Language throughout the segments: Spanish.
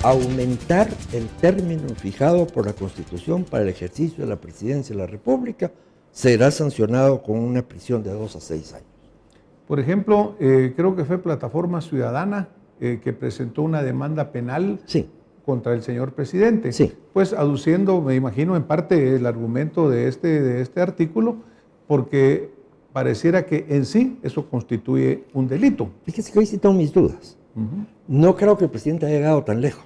aumentar el término fijado por la Constitución para el ejercicio de la presidencia de la República, será sancionado con una prisión de 2 a 6 años. Por ejemplo, creo que fue Plataforma Ciudadana que presentó una demanda penal contra el señor presidente. Pues aduciendo, me imagino, en parte el argumento de este artículo, porque pareciera que en sí eso constituye un delito. Fíjese que hoy sí tengo mis dudas. No creo que el presidente haya llegado tan lejos.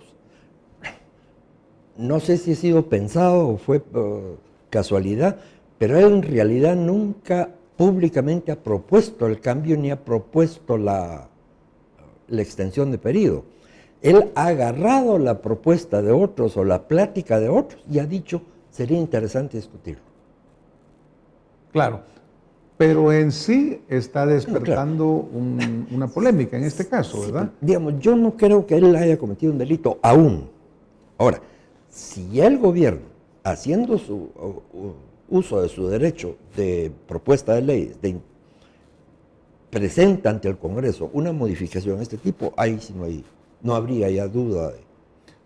No sé si ha sido pensado o fue casualidad, pero él en realidad nunca públicamente ha propuesto el cambio ni ha propuesto la extensión de periodo. Él ha agarrado la propuesta de otros o la plática de otros y ha dicho, sería interesante discutirlo. Claro, pero en sí está despertando una polémica en este caso, ¿verdad? Digamos, yo no creo que él haya cometido un delito aún. Ahora, si el gobierno, haciendo su uso de su derecho de propuesta de ley, presenta ante el Congreso una modificación de este tipo, ahí sí no habría ya duda.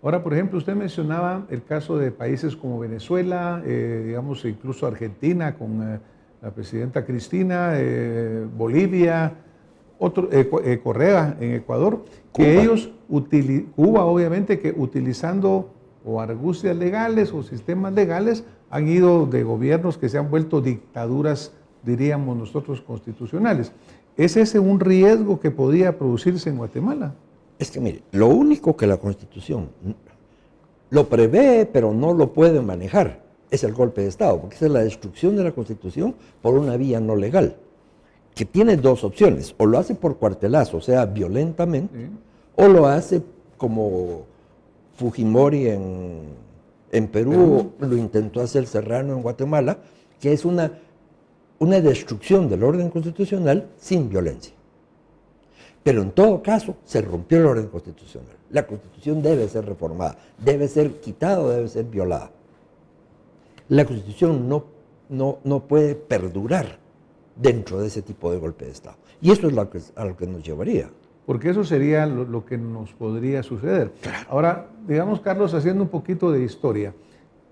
Ahora, por ejemplo, usted mencionaba el caso de países como Venezuela, digamos, incluso Argentina con la presidenta Cristina, Bolivia, Correa en Ecuador, que ellos, Cuba obviamente, que utilizando o argucias legales o sistemas legales, han ido de gobiernos que se han vuelto dictaduras, diríamos nosotros, constitucionales. ¿Es ese un riesgo que podía producirse en Guatemala? Es que mire, lo único que la Constitución lo prevé, pero no lo puede manejar, es el golpe de Estado, porque esa es la destrucción de la Constitución por una vía no legal, que tiene dos opciones: o lo hace por cuartelazo, o sea, violentamente, o lo hace como Fujimori en Perú, lo intentó hacer Serrano en Guatemala, que es una destrucción del orden constitucional sin violencia. Pero en todo caso, se rompió el orden constitucional. La Constitución debe ser reformada, debe ser quitada, debe ser violada. La Constitución no puede perdurar dentro de ese tipo de golpe de Estado. Y eso es a lo que nos llevaría. Porque eso sería lo que nos podría suceder. Claro. Ahora, digamos, Carlos, haciendo un poquito de historia.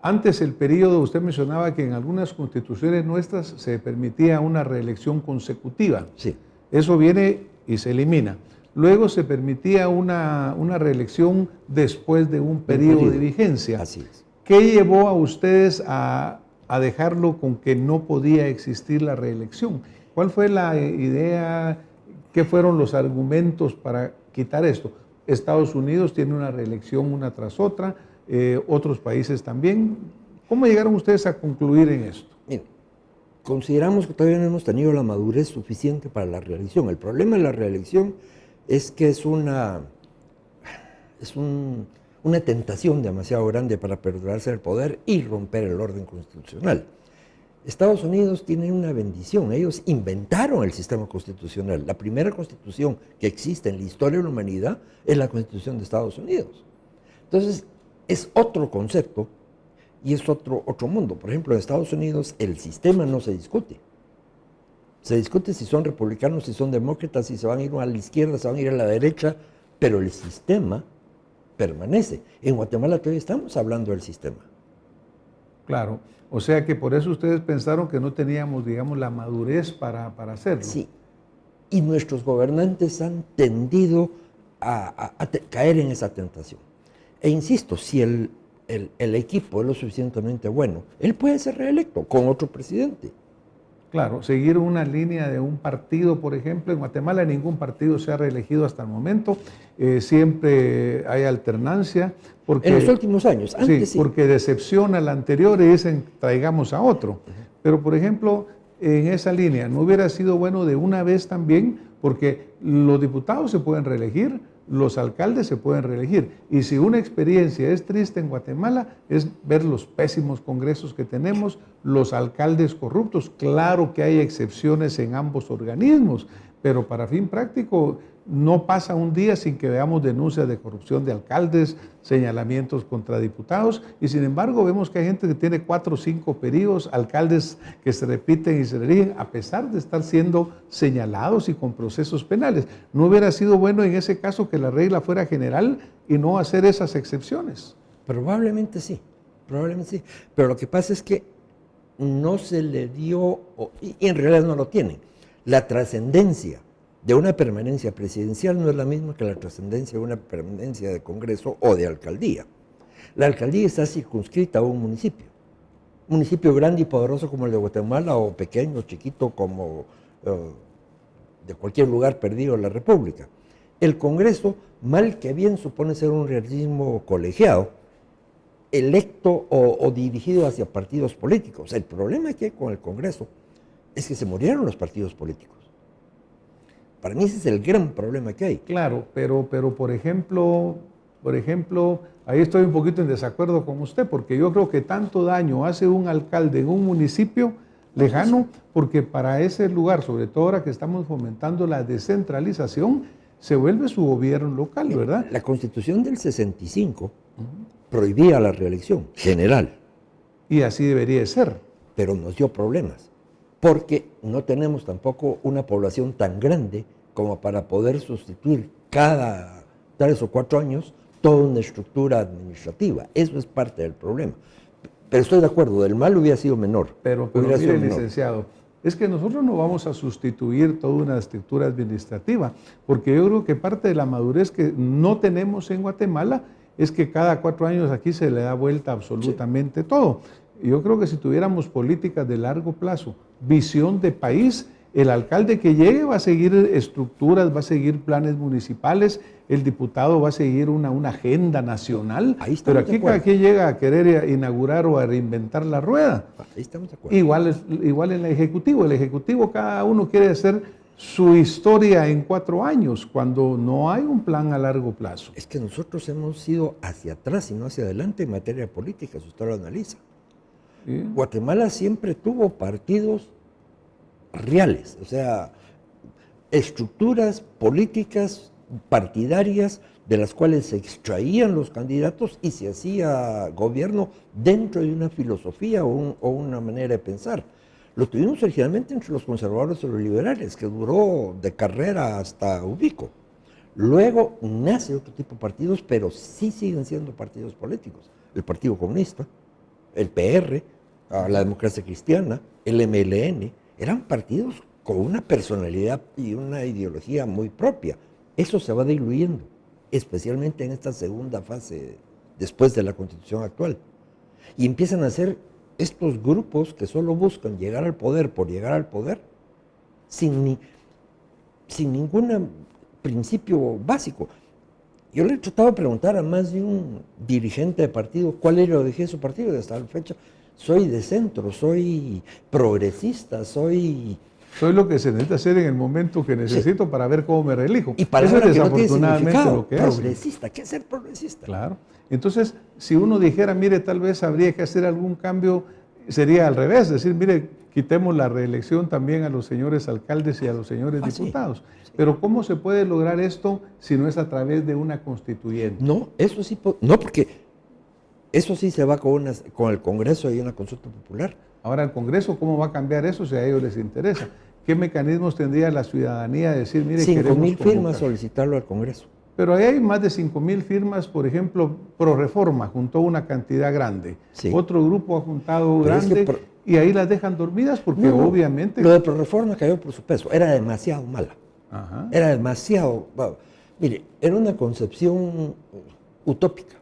Antes el periodo, usted mencionaba que en algunas constituciones nuestras se permitía una reelección consecutiva. Sí. Eso viene y se elimina. Luego se permitía una reelección después de un periodo de vigencia. Así es. ¿Qué llevó a ustedes a dejarlo con que no podía existir la reelección? ¿Cuál fue la idea? ¿Qué fueron los argumentos para quitar esto? Estados Unidos tiene una reelección una tras otra, otros países también. ¿Cómo llegaron ustedes a concluir en esto? Miren, consideramos que todavía no hemos tenido la madurez suficiente para la reelección. El problema de la reelección es que es una tentación demasiado grande para perdurarse el poder y romper el orden constitucional. Estados Unidos tiene una bendición, ellos inventaron el sistema constitucional. La primera constitución que existe en la historia de la humanidad es la Constitución de Estados Unidos. Entonces, es otro concepto y es otro mundo. Por ejemplo, en Estados Unidos el sistema no se discute. Se discute si son republicanos, si son demócratas, si se van a ir a la izquierda, se van a ir a la derecha, pero el sistema permanece. En Guatemala todavía estamos hablando del sistema. Claro, o sea que por eso ustedes pensaron que no teníamos, digamos, la madurez para hacerlo. Sí, y nuestros gobernantes han tendido a caer en esa tentación. E insisto, si el equipo es lo suficientemente bueno, él puede ser reelecto con otro presidente. Claro, seguir una línea de un partido, por ejemplo, en Guatemala ningún partido se ha reelegido hasta el momento, siempre hay alternancia. Porque, en los últimos años, antes sí. Porque decepciona al anterior y dicen traigamos a otro. Pero, por ejemplo, en esa línea, ¿no hubiera sido bueno de una vez también? Porque los diputados se pueden reelegir, los alcaldes se pueden reelegir. Y si una experiencia es triste en Guatemala, es ver los pésimos congresos que tenemos, los alcaldes corruptos. Claro que hay excepciones en ambos organismos, pero para fin práctico no pasa un día sin que veamos denuncias de corrupción de alcaldes, señalamientos contra diputados, y sin embargo vemos que hay gente que tiene 4 o 5 periodos, alcaldes que se repiten y se eligen, a pesar de estar siendo señalados y con procesos penales. ¿No hubiera sido bueno en ese caso que la regla fuera general y no hacer esas excepciones? Probablemente sí, probablemente sí. Pero lo que pasa es que no se le dio, y en realidad no lo tienen, la trascendencia de una permanencia presidencial no es la misma que la trascendencia de una permanencia de Congreso o de alcaldía. La alcaldía está circunscrita a un municipio grande y poderoso como el de Guatemala o pequeño, chiquito como de cualquier lugar perdido en la República. El Congreso, mal que bien, supone ser un organismo colegiado, electo o dirigido hacia partidos políticos. El problema que hay con el Congreso es que se murieron los partidos políticos. Para mí ese es el gran problema que hay. Claro, pero por ejemplo, ahí estoy un poquito en desacuerdo con usted, porque yo creo que tanto daño hace un alcalde en un municipio lejano, porque para ese lugar, sobre todo ahora que estamos fomentando la descentralización, se vuelve su gobierno local, ¿verdad? La Constitución del 65 prohibía la reelección general. Y así debería ser. Pero nos dio problemas, porque no tenemos tampoco una población tan grande como para poder sustituir cada 3 o 4 años toda una estructura administrativa. Eso es parte del problema. Pero estoy de acuerdo, del mal hubiera sido menor. Pero mire, licenciado, es que nosotros no vamos a sustituir toda una estructura administrativa, porque yo creo que parte de la madurez que no tenemos en Guatemala es que cada 4 años aquí se le da vuelta absolutamente todo. Yo creo que si tuviéramos políticas de largo plazo, visión de país, el alcalde que llegue va a seguir estructuras, va a seguir planes municipales, el diputado va a seguir una agenda nacional, pero aquí cada quien llega a querer inaugurar o a reinventar la rueda. Ahí estamos de acuerdo. Igual en el Ejecutivo cada uno quiere hacer su historia en 4 años, cuando no hay un plan a largo plazo. Es que nosotros hemos ido hacia atrás y no hacia adelante en materia política, si usted lo analiza. ¿Sí? Guatemala siempre tuvo partidos reales, o sea, estructuras políticas partidarias de las cuales se extraían los candidatos y se hacía gobierno dentro de una filosofía o una manera de pensar. Lo tuvimos originalmente entre los conservadores y los liberales, que duró de carrera hasta Ubico. Luego nace otro tipo de partidos, pero sí siguen siendo partidos políticos. El Partido Comunista, el PR, la Democracia Cristiana, el MLN, eran partidos con una personalidad y una ideología muy propia. Eso se va diluyendo, especialmente en esta segunda fase después de la Constitución actual. Y empiezan a ser estos grupos que solo buscan llegar al poder por llegar al poder, sin ningún principio básico. Yo le he tratado de preguntar a más de un dirigente de partido cuál era el origen de su partido, y hasta la fecha soy de centro, soy progresista, soy lo que se necesita hacer en el momento que necesito para ver cómo me reelijo. Y para eso es desafortunadamente no lo que hace. Progresista, ¿qué es ser progresista? Claro. Entonces, si uno dijera, mire, tal vez habría que hacer algún cambio, sería al revés, decir, mire, quitemos la reelección también a los señores alcaldes y a los señores diputados. Sí. Pero ¿cómo se puede lograr esto si no es a través de una constituyente? No, eso sí, no, porque eso sí se va con el Congreso y una consulta popular. Ahora, el Congreso, ¿cómo va a cambiar eso si a ellos les interesa? ¿Qué mecanismos tendría la ciudadanía de decir, mire, 5,000 firmas solicitarlo al Congreso? Pero ahí hay más de 5,000 firmas, por ejemplo, Proreforma juntó una cantidad grande. Sí. Otro grupo ha juntado grande y ahí las dejan dormidas porque obviamente... Lo de Proreforma cayó por su peso, era demasiado mala. Ajá. Era demasiado... Mire, era una concepción utópica.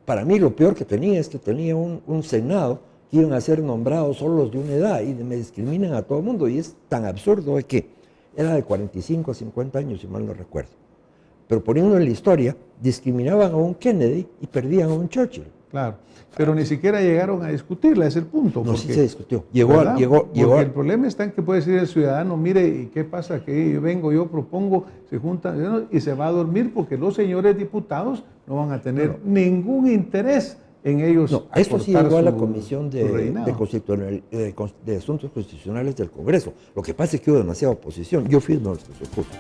Para mí lo peor que tenía es que tenía un Senado que iban a ser nombrados solo los de una edad y me discriminan a todo el mundo. Y es tan absurdo que era de 45 a 50 años, si mal no recuerdo. Pero poniendo en la historia, discriminaban a un Kennedy y perdían a un Churchill. Claro, pero ni siquiera llegaron a discutirla, es el punto. No, porque, sí se discutió. Porque el problema está en que puede decir el ciudadano, mire, ¿y qué pasa? Que yo vengo, yo propongo, se juntan y se va a dormir porque los señores diputados no van a tener ningún interés en ellos. No, esto sí llegó a la Comisión su reinado. de Asuntos Constitucionales del Congreso. Lo que pasa es que hubo demasiada oposición. Yo firmo los presupuestos.